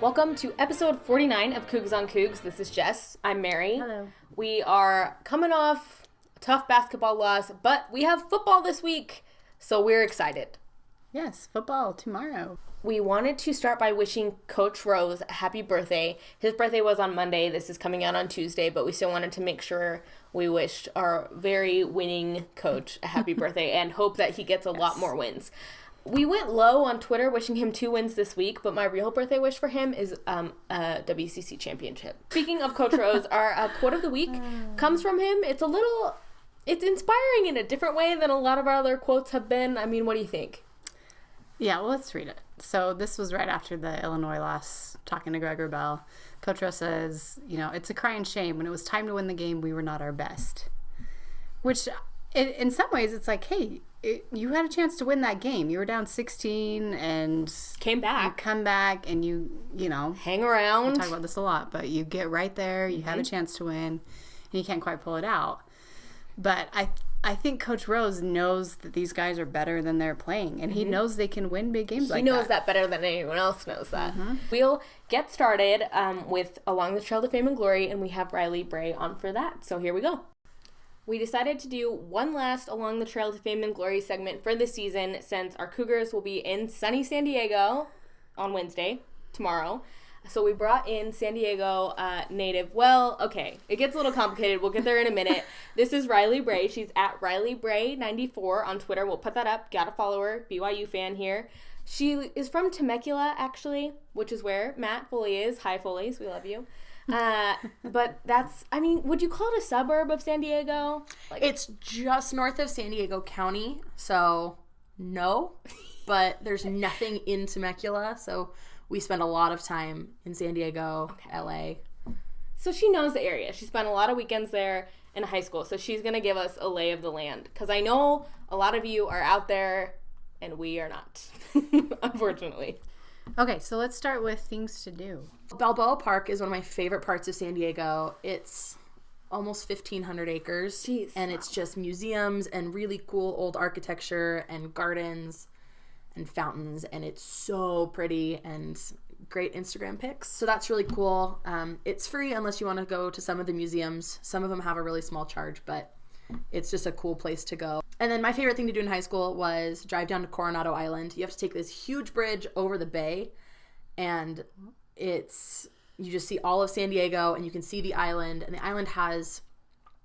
Welcome to episode 49 of Cougs on Cougs. This is Jess. I'm Mary. Hello. We are coming off a tough basketball loss, but we have football this week, so we're excited. Yes, football tomorrow. We wanted to start by wishing Coach Rose a happy birthday. His birthday was on Monday. This is coming out on Tuesday, but we still wanted to make sure we wished our very winning coach a happy birthday and hope that he gets a lot more wins. We went low on Twitter wishing him 2 wins this week, but my real birthday wish for him is a WCC championship. Speaking of Coach Rose, our quote of the week comes from him. It's inspiring in a different way than a lot of our other quotes have been. I mean, what do you think? Yeah, well, let's read it. So this was right after the Illinois loss, talking to Gregor Bell. Coach Rose says, it's a crying shame. When it was time to win the game, we were not our best. Which, in some ways, it's like, hey, you had a chance to win that game. You were down 16 and came back. You come back and you hang around. We talk about this a lot, but you get right there. You have a chance to win, and you can't quite pull it out. But I think Coach Rose knows that these guys are better than they're playing, and he knows they can win big games like that. He knows that better than anyone else knows that. We'll get started with Along the Trail to Fame and Glory, and we have Riley Bray on for that. So here we go. We decided to do one last Along the Trail to Fame and Glory segment for the season since our Cougars will be in sunny San Diego on Wednesday, tomorrow. So we brought in San Diego native. Well, okay, it gets a little complicated. We'll get there in a minute. This is Riley Bray. She's at Riley Bray 94 on Twitter. We'll put that up. Gotta follow her. BYU fan here. She is from Temecula, actually, which is where Matt Foley is. Hi, Foleys. We love you. But would you call it a suburb of San Diego? It's just north of San Diego County, so no. But there's nothing in Temecula, so we spend a lot of time in San Diego, LA. So she knows the area. She spent a lot of weekends there in high school, so she's going to give us a lay of the land. Because I know a lot of you are out there, and we are not, unfortunately. Okay, so let's start with things to do. Balboa Park is one of my favorite parts of San Diego. It's almost 1,500 acres. Jeez. And it's just museums and really cool old architecture and gardens and fountains, and it's so pretty and great Instagram pics. So that's really cool. It's free unless you want to go to some of the museums. Some of them have a really small charge, but it's just a cool place to go. And then my favorite thing to do in high school was drive down to Coronado Island. You have to take this huge bridge over the bay, and you just see all of San Diego, and you can see the island. And the island has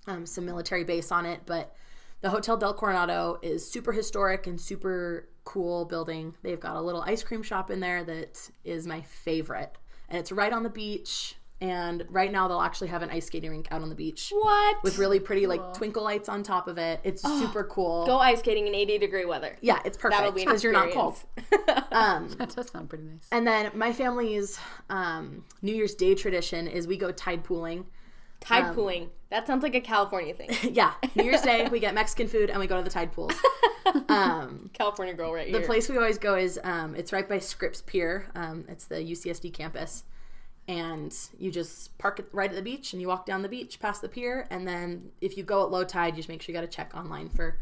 some military base on it, but the Hotel del Coronado is super historic and super cool building. They've got a little ice cream shop in there that is my favorite. And it's right on the beach. And right now they'll actually have an ice skating rink out on the beach. What? With really pretty twinkle lights on top of it. It's super cool. Go ice skating in 80-degree weather. Yeah, it's perfect. That'll be because you're not cold. That does sound pretty nice. And then my family's New Year's Day tradition is we go tide pooling. Tide pooling. That sounds like a California thing. Yeah. New Year's Day, we get Mexican food and we go to the tide pools. California girl right here. The place we always go is, it's right by Scripps Pier. It's the UCSD campus. And you just park it right at the beach and you walk down the beach past the pier. And then if you go at low tide, you just make sure you got to check online for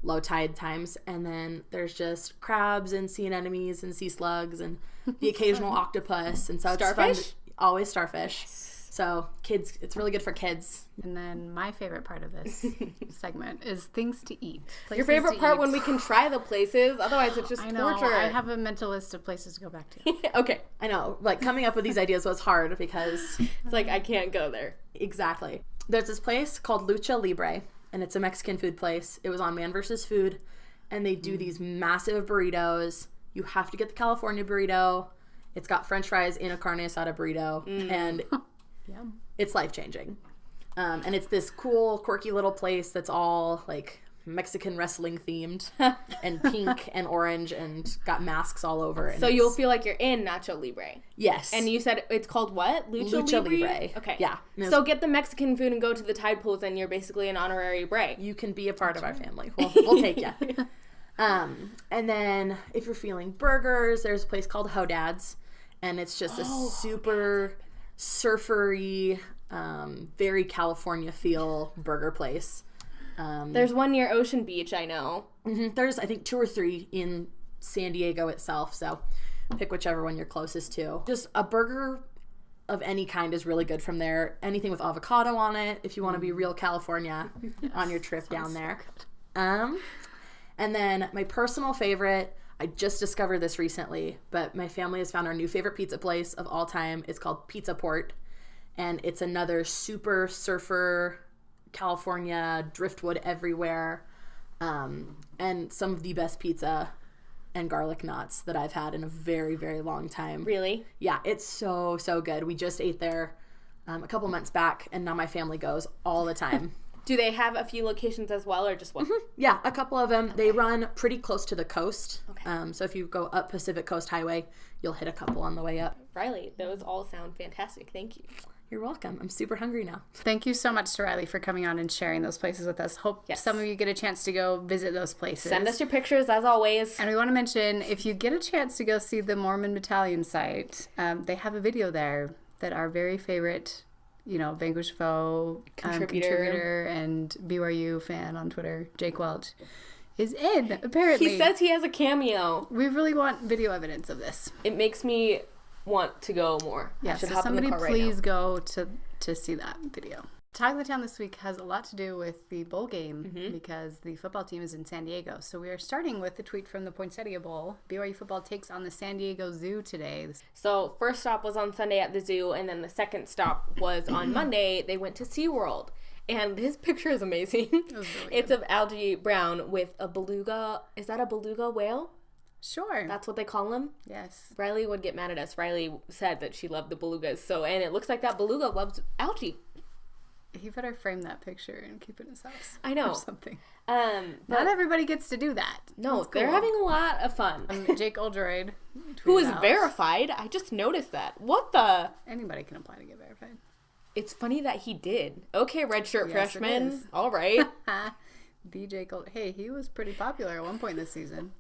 low tide times. And then there's just crabs and sea anemones and sea slugs and the occasional octopus. And so it's starfish? fun. Always starfish. So kids, it's really good for kids. And then my favorite part of this segment is things to eat. Your favorite part when we can try the places. Otherwise, it's just I know, torture. I have a mental list of places to go back to. Okay. I know. Coming up with these ideas was hard because... It's like, I can't go there. Exactly. There's this place called Lucha Libre, and it's a Mexican food place. It was on Man vs. Food, and they do these massive burritos. You have to get the California burrito. It's got french fries in a carne asada burrito, and... Yum. It's life-changing. And it's this cool, quirky little place that's all, Mexican wrestling themed and pink and orange and got masks all over. And so you'll feel like you're in Nacho Libre. Yes. And you said it's called what? Lucha Libre. Okay. Yeah. So get the Mexican food and go to the tide pools and you're basically an honorary Bray. You can be a part of our family. We'll take you. And then if you're feeling burgers, there's a place called Hodad's. And it's just a super... surfery, very California feel burger place. There's one near Ocean Beach, I know. There's, I think, 2 or 3 in San Diego itself. So Pick whichever one you're closest to. Just a burger of any kind is really good from there. Anything with avocado on it, if you want to be real California on your trip down there. And then my personal favorite, I just discovered this recently, but my family has found our new favorite pizza place of all time. It's called Pizza Port, and it's another super surfer, California, driftwood everywhere, and some of the best pizza and garlic knots that I've had in a very, very long time. Really? Yeah, it's so, so good. We just ate there a couple months back, and now my family goes all the time. Do they have a few locations as well, or just one? Yeah, a couple of them. Okay. They run pretty close to the coast. Okay. So if you go up Pacific Coast Highway, you'll hit a couple on the way up. Riley, those all sound fantastic. Thank you. You're welcome. I'm super hungry now. Thank you so much to Riley for coming on and sharing those places with us. Hope some of you get a chance to go visit those places. Send us your pictures, as always. And we want to mention, if you get a chance to go see the Mormon Battalion site, they have a video there that our very favorite, Vanquish Foe contributor and BYU fan on Twitter, Jake Welch, is in, apparently. He says he has a cameo. We really want video evidence of this. It makes me want to go more. Yeah, so somebody please go to see that video. Talk of the Town this week has a lot to do with the bowl game because the football team is in San Diego. So we are starting with the tweet from the Poinsettia Bowl. BYU football takes on the San Diego Zoo today. So first stop was on Sunday at the zoo, and then the second stop was on Monday. They went to SeaWorld. And his picture is amazing. Really it's of Algie Brown with a beluga. Is that a beluga whale? Sure. That's what they call them? Yes. Riley would get mad at us. Riley said that she loved the belugas. And it looks like that beluga loves Algie. He better frame that picture and keep it in his house. I know. Or something. Not everybody gets to do that. No, they're having a lot of fun. Jake Oldroyd. Who is verified. I just noticed that. What the? Anybody can apply to get verified. It's funny that he did. Okay, redshirt freshman. All right. The Jake Hey, he was pretty popular at one point this season.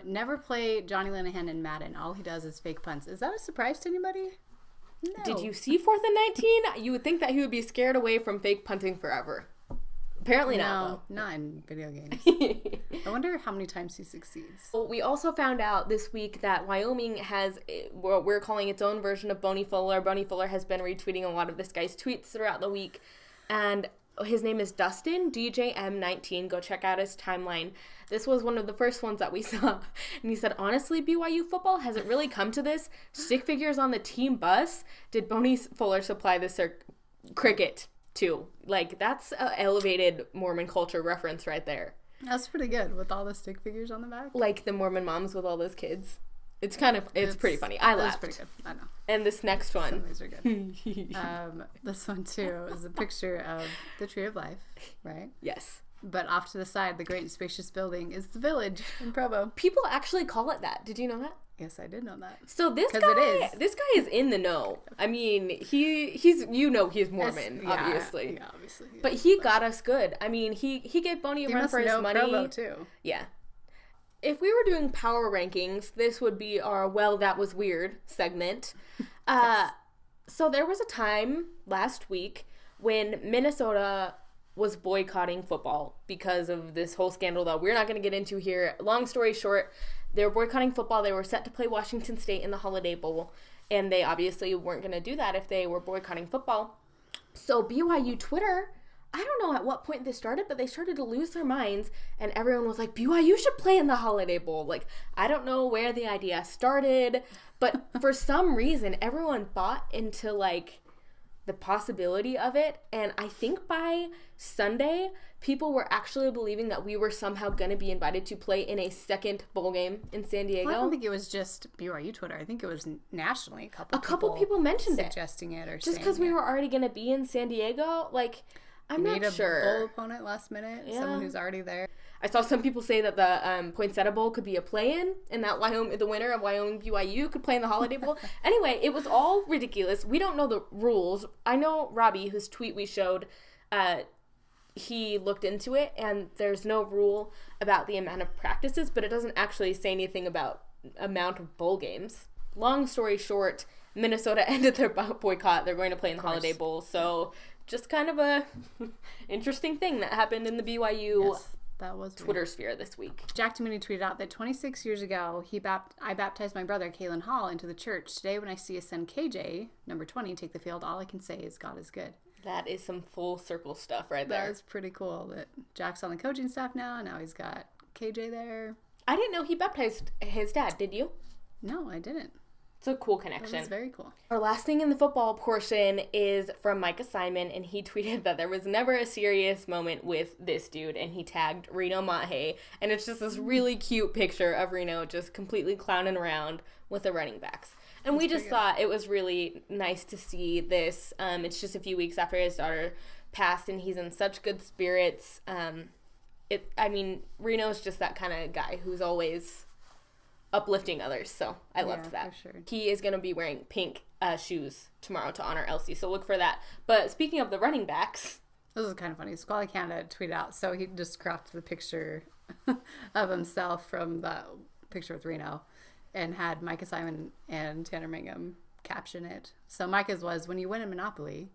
Never play Johnny Linehan in Madden. All he does is fake punts. Is that a surprise to anybody? No. Did you see 4th and 19? You would think that he would be scared away from fake punting forever. Apparently not, though. Not in video games. I wonder how many times he succeeds. Well, we also found out this week that Wyoming has what we're calling its own version of Boney Fuller. Boney Fuller has been retweeting a lot of this guy's tweets throughout the week. And his name is Dustin, DJM19. Go check out his timeline. This was one of the first ones that we saw. And he said, honestly, BYU football hasn't really come to this. Stick figures on the team bus. Did Boney Fuller supply this cricket too? Like, that's an elevated Mormon culture reference right there. That's pretty good with all the stick figures on the back. Like the Mormon moms with all those kids. It's pretty funny. I laughed. It's pretty good. I know. And this next one. Some of these are good. This one, too, is a picture of the Tree of Life, right? Yes. But off to the side, the great and spacious building is the Village in Provo. People actually call it that. Did you know that? Yes, I did know that. So this guy is in the know. I mean, he's Mormon, obviously. Yeah, obviously. But he got us good. I mean, he gave Boney a run for his money. Provo too. Yeah. If we were doing power rankings, this would be our "Well, that was weird" segment. Yes. So there was a time last week when Minnesota was boycotting football because of this whole scandal that we're not going to get into here. Long story short, they were boycotting football. They were set to play Washington State in the Holiday Bowl, and they obviously weren't going to do that if they were boycotting football. So BYU Twitter, I don't know at what point this started, but they started to lose their minds, and everyone was like, BYU should play in the Holiday Bowl. Like, I don't know where the idea started, but for some reason, everyone bought into, like, the possibility of it, and I think by Sunday, people were actually believing that we were somehow going to be invited to play in a second bowl game in San Diego. Well, I don't think it was just BYU Twitter. I think it was nationally. A couple people mentioned suggesting it or just because we were already going to be in San Diego. Like, I'm not sure. Need a bowl opponent last minute. Yeah. Someone who's already there. I saw some people say that the Poinsettia Bowl could be a play-in, and that the winner of Wyoming BYU could play in the Holiday Bowl. Anyway, it was all ridiculous. We don't know the rules. I know Robbie, whose tweet we showed, he looked into it, and there's no rule about the amount of practices, but it doesn't actually say anything about amount of bowl games. Long story short, Minnesota ended their boycott. They're going to play in the Holiday Bowl, so just kind of a interesting thing that happened in the BYU That was Twitter sphere this week. Jack Mooney tweeted out that 26 years ago, I baptized my brother, Kalen Hall, into the church. Today, when I see his son, KJ, number 20, take the field, all I can say is God is good. That is some full circle stuff right there. That was pretty cool that Jack's on the coaching staff now. Now he's got KJ there. I didn't know he baptized his dad. Did you? No, I didn't. It's a cool connection. That's very cool. Our last thing in the football portion is from Micah Simon, and he tweeted that there was never a serious moment with this dude, and he tagged Reno Mahe, and it's just this really cute picture of Reno just completely clowning around with the running backs. And we just thought it was really nice to see this. It's just a few weeks after his daughter passed, and he's in such good spirits. Reno's just that kind of guy who's always uplifting others, so I loved that. For sure. He is going to be wearing pink shoes tomorrow to honor Elsie, so look for that. But speaking of the running backs, this is kind of funny. Squally Canada tweeted out, so he just cropped the picture of himself from the picture with Reno and had Micah Simon and Tanner Mangum caption it. So Micah's was when you win a Monopoly,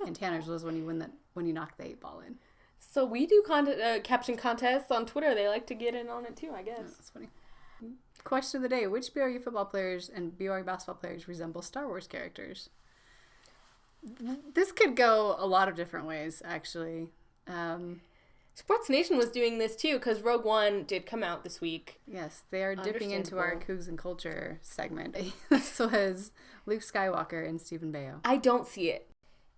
and Tanner's was when you knock the 8-ball in. So we do caption contests on Twitter. They like to get in on it too, I guess. That's funny. Question of the day: which BYU football players and BYU basketball players resemble Star Wars characters? This could go a lot of different ways, actually. Sports Nation was doing this too, because Rogue One did come out this week. Yes, they are dipping into our Cougs and Culture segment. This was Luke Skywalker and Stephen Bayo. I don't see it.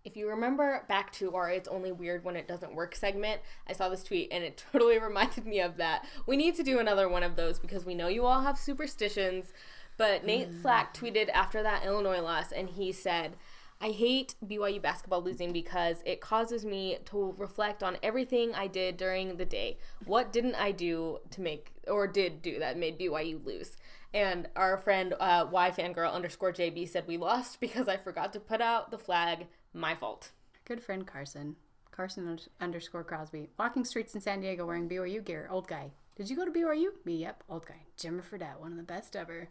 If you remember back to our It's Only Weird When It Doesn't Work segment, I saw this tweet and it totally reminded me of that. We need to do another one of those because we know you all have superstitions. But Nate Slack tweeted after that Illinois loss and he said, I hate BYU basketball losing because it causes me to reflect on everything I did during the day. What didn't I do did do that made BYU lose? And our friend YFangirl_JB said we lost because I forgot to put out the flag. My fault. Good friend Carson _Crosby. Walking streets in San Diego wearing BYU gear. Old guy. Did you go to BYU? Me, yep. Old guy. Jimmer Fredette. One of the best ever.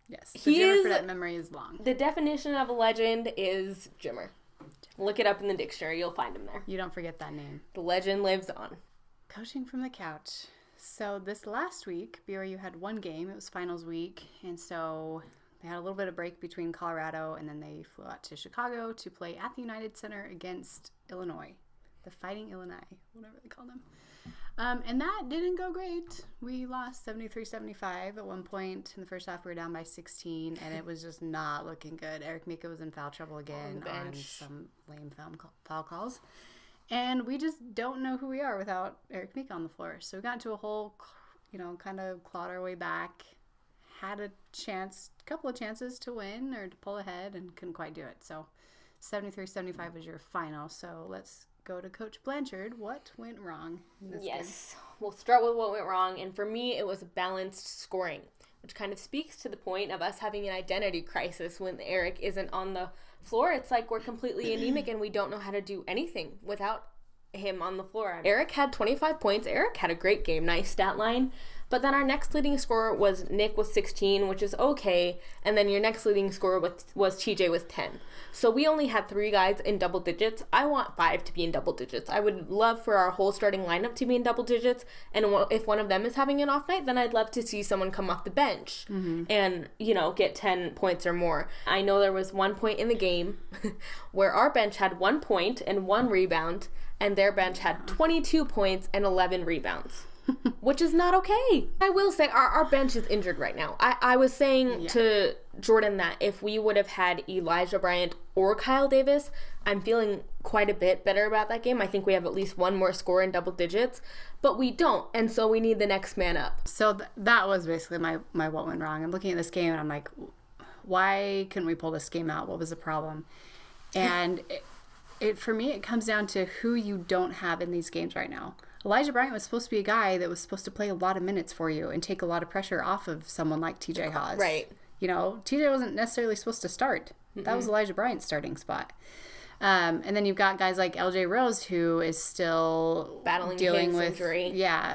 Yes. The Jimmer Fredette memory is long. The definition of a legend is Jimmer. Look it up in the dictionary. You'll find him there. You don't forget that name. The legend lives on. Coaching from the couch. So this last week, BYU had one game. It was finals week. And so they had a little bit of break between Colorado, and then they flew out to Chicago to play at the United Center against Illinois. The Fighting Illini, whatever they call them. And that didn't go great. We lost 73-75 at one point. In the first half, we were down by 16, and it was just not looking good. Eric Mika was in foul trouble again on some lame foul calls. And we just don't know who we are without Eric Mika on the floor. So we got into a whole, kind of clawed our way back. Had a couple of chances to win or to pull ahead and couldn't quite do it. So 73-75 was your final. So let's go to Coach Blanchard. What went wrong in this game? We'll start with what went wrong. And for me, it was balanced scoring, which kind of speaks to the point of us having an identity crisis when Eric isn't on the floor. It's like we're completely anemic and we don't know how to do anything without him on the floor. Eric had 25 points. Eric had a great game. Nice stat line. But then our next leading scorer was Nick with 16, which is okay. And then your next leading scorer was TJ with 10. So we only had 3 guys in double digits. I want 5 to be in double digits. I would love for our whole starting lineup to be in double digits. And if one of them is having an off night, then I'd love to see someone come off the bench and, get 10 points or more. I know there was one point in the game where our bench had 1 point and 1 rebound, and their bench had 22 points and 11 rebounds. Which is not okay. I will say our bench is injured right now. I was saying to Jordan that if we would have had Elijah Bryant or Kyle Davis, I'm feeling quite a bit better about that game. I think we have at least one more score in double digits, but we don't. And so we need the next man up. So that was basically my what went wrong. I'm looking at this game and I'm like, why couldn't we pull this game out? What was the problem? And it for me, it comes down to who you don't have in these games right now. Elijah Bryant was supposed to be a guy that was supposed to play a lot of minutes for you and take a lot of pressure off of someone like TJ Haas. Right. TJ wasn't necessarily supposed to start. That was Elijah Bryant's starting spot. And then you've got guys like LJ Rose, who is still dealing with injury.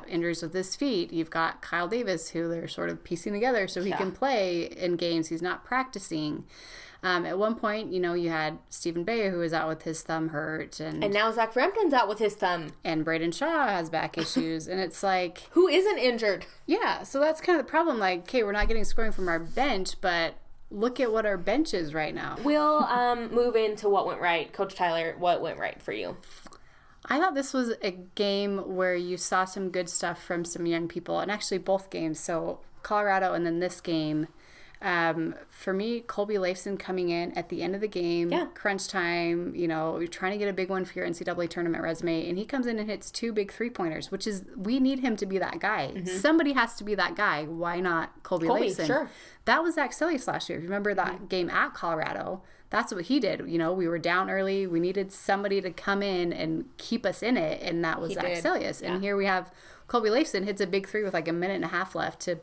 Injuries with his feet. You've got Kyle Davis, who they're sort of piecing together so he can play in games. He's not practicing. At one point, you had Stephen Bray, who was out with his thumb hurt. And now Zach Frampton's out with his thumb. And Braden Shaw has back issues. And it's like... Who isn't injured? Yeah, so that's kind of the problem. Like, okay, we're not getting scoring from our bench, but... Look at what our bench is right now. We'll move into what went right. Coach Tyler, what went right for you? I thought this was a game where you saw some good stuff from some young people, and actually both games. So Colorado and then this game. For me, Colby Lafson coming in at the end of the game, crunch time, you're trying to get a big one for your NCAA tournament resume, and he comes in and hits 2 big 3-pointers, which is, we need him to be that guy. Mm-hmm. Somebody has to be that guy. Why not Colby Lafson? Sure. That was Zach Sellius last year. If you remember that game at Colorado, that's what he did. We were down early. We needed somebody to come in and keep us in it, and that was Zach Sellius. And here we have Colby Lafson hits a big 3 with like a minute and a half left to,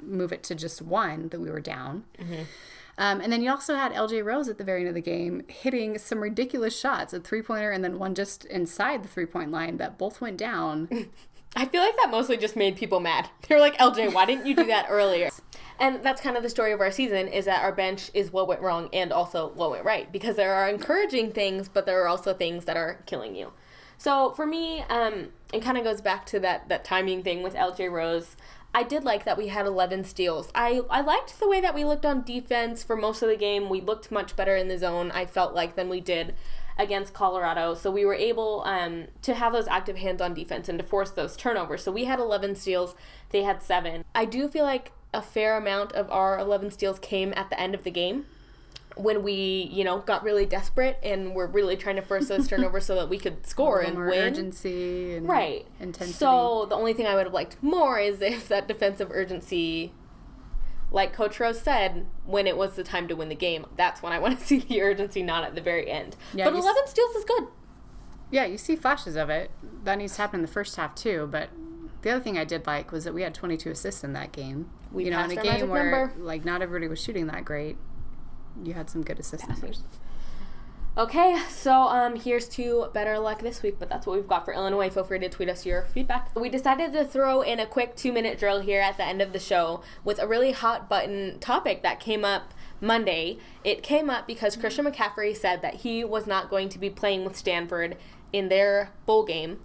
move it to just 1 that we were down. Mm-hmm. And then you also had LJ Rose at the very end of the game hitting some ridiculous shots, a 3-pointer and then one just inside the 3-point line that both went down. I feel like that mostly just made people mad. They were like, LJ, why didn't you do that earlier? And that's kind of the story of our season, is that our bench is what went wrong and also what went right. Because there are encouraging things, but there are also things that are killing you. So for me, it kind of goes back to that timing thing with LJ Rose. I did like that we had 11 steals. I liked the way that we looked on defense for most of the game. We looked much better in the zone, I felt like, than we did against Colorado. So we were able to have those active hands on defense and to force those turnovers. So we had 11 steals. They had 7. I do feel like a fair amount of our 11 steals came at the end of the game when we, got really desperate and were really trying to force those turnovers so that we could score and win. Urgency and intensity. So the only thing I would have liked more is if that defensive urgency, like Coach Rose said, when it was the time to win the game, that's when I want to see the urgency, not at the very end. Yeah, but 11 steals is good. Yeah, you see flashes of it. That needs to happen in the first half too, but the other thing I did like was that we had 22 assists in that game. We passed in a our game magic where number. Like not everybody was shooting that great. You had some good assist numbers. Okay, so here's to better luck this week, but that's what we've got for Illinois. Feel free to tweet us your feedback. We decided to throw in a quick 2-minute drill here at the end of the show with a really hot button topic that came up Monday. It came up because Christian McCaffrey said that he was not going to be playing with Stanford in their bowl game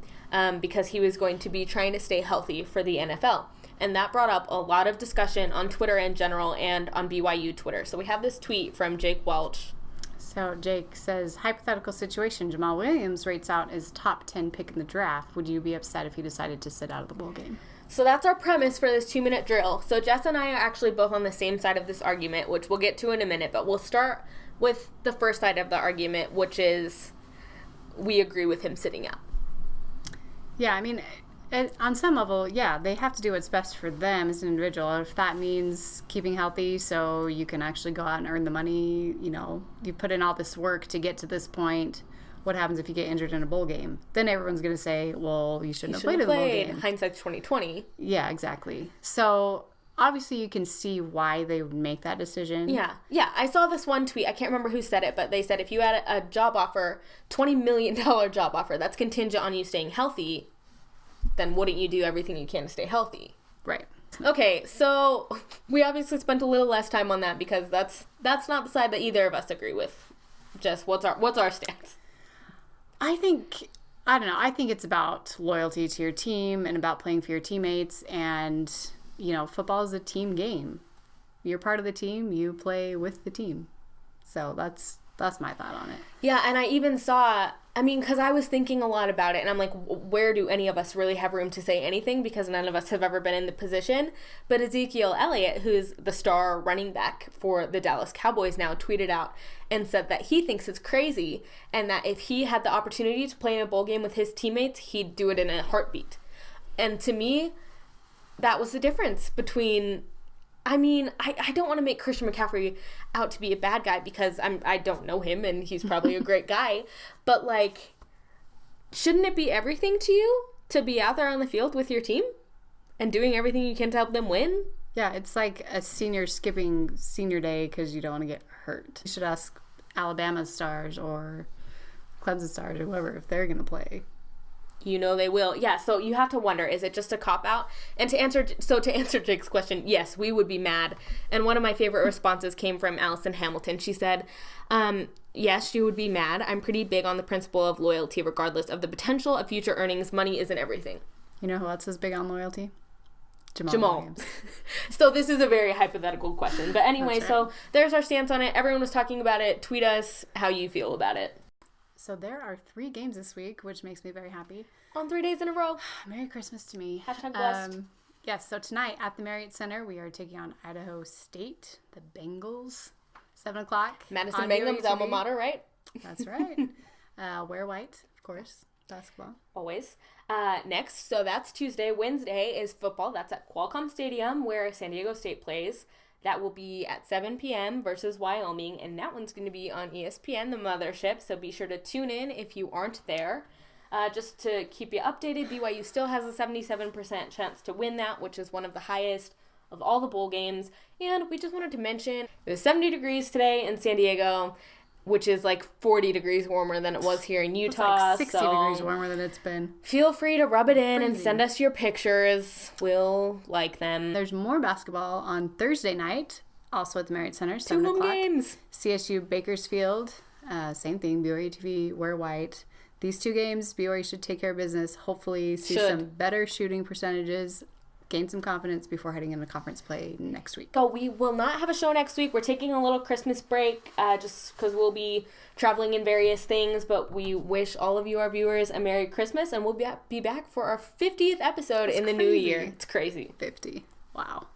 because he was going to be trying to stay healthy for the NFL. And that brought up a lot of discussion on Twitter in general and on BYU Twitter. So we have this tweet from Jake Welch. So Jake says, hypothetical situation, Jamal Williams rates out as top 10 pick in the draft. Would you be upset if he decided to sit out of the bowl game? So that's our premise for this 2-minute drill. So Jess and I are actually both on the same side of this argument, which we'll get to in a minute. But we'll start with the first side of the argument, which is we agree with him sitting out. Yeah, I mean, on some level, yeah, they have to do what's best for them as an individual. If that means keeping healthy so you can actually go out and earn the money, you put in all this work to get to this point. What happens if you get injured in a bowl game? Then everyone's going to say, well, you shouldn't have played in the bowl game. Hindsight's 2020. Yeah, exactly. So obviously you can see why they would make that decision. Yeah. I saw this one tweet. I can't remember who said it, but they said if you had a job offer, $20 million job offer, that's contingent on you staying healthy, then wouldn't you do everything you can to stay healthy? Right. Okay, so we obviously spent a little less time on that because that's not the side that either of us agree with. Just what's our stance? I think it's about loyalty to your team and about playing for your teammates, and football is a team game. You're part of the team, you play with the team. So that's my thought on it. Yeah, and I even saw, because I was thinking a lot about it, and I'm like, where do any of us really have room to say anything? Because none of us have ever been in the position. But Ezekiel Elliott, who's the star running back for the Dallas Cowboys now, tweeted out and said that he thinks it's crazy, and that if he had the opportunity to play in a bowl game with his teammates, he'd do it in a heartbeat. And to me, that was the difference between... I don't want to make Christian McCaffrey out to be a bad guy because I don't know him and he's probably a great guy. But, shouldn't it be everything to you to be out there on the field with your team and doing everything you can to help them win? Yeah, it's like a senior skipping senior day because you don't want to get hurt. You should ask Alabama stars or Clemson Stars or whoever, if they're going to play. You know they will. Yeah, so you have to wonder, is it just a cop-out? And to answer Jake's question, yes, we would be mad. And one of my favorite responses came from Allison Hamilton. She said, yes, she would be mad. I'm pretty big on the principle of loyalty regardless of the potential of future earnings. Money isn't everything. You know who else is big on loyalty? Jamal. So this is a very hypothetical question. But anyway, so there's our stance on it. Everyone was talking about it. Tweet us how you feel about it. So there are 3 games this week, which makes me very happy. On 3 days in a row. Merry Christmas to me. Hashtag blessed. Yes, so tonight at the Marriott Center, we are taking on Idaho State, the Bengals, 7 o'clock. Madison Bengham's alma mater, right? That's right. Wear white, of course. Basketball. Always. Next, so that's Tuesday. Wednesday is football. That's at Qualcomm Stadium where San Diego State plays. That will be at 7 p.m. versus Wyoming, and that one's going to be on ESPN, the mothership, so be sure to tune in if you aren't there. Just to keep you updated, BYU still has a 77% chance to win that, which is one of the highest of all the bowl games. And we just wanted to mention it was 70 degrees today in San Diego, which is like 40 degrees warmer than it was here in Utah. It's like 60 degrees warmer than it's been. Feel free to rub it in and send us your pictures. We'll like them. There's more basketball on Thursday night, also at the Marriott Center, 7 2 o'clock. home games. CSU Bakersfield, same thing, BYU TV, wear white. These 2 games, BYU should take care of business, hopefully see some better shooting percentages, gain some confidence before heading into conference play next week. So we will not have a show next week. We're taking a little Christmas break just because we'll be traveling in various things, but we wish all of you, our viewers, a Merry Christmas, and we'll be back for our 50th episode in the new year. It's crazy. 50. Wow.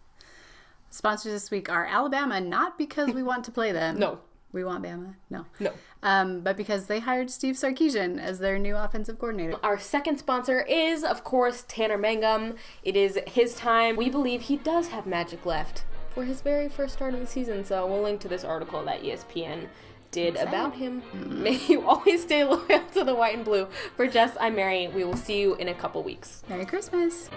Sponsors this week are Alabama, not because we want to play them. No. We want Bama? No. No. But because they hired Steve Sarkisian as their new offensive coordinator. Our second sponsor is, of course, Tanner Mangum. It is his time. We believe he does have magic left for his very first start of the season, so we'll link to this article that ESPN did about him. Mm-hmm. May you always stay loyal to the white and blue. For Jess, I'm Mary. We will see you in a couple weeks. Merry Christmas.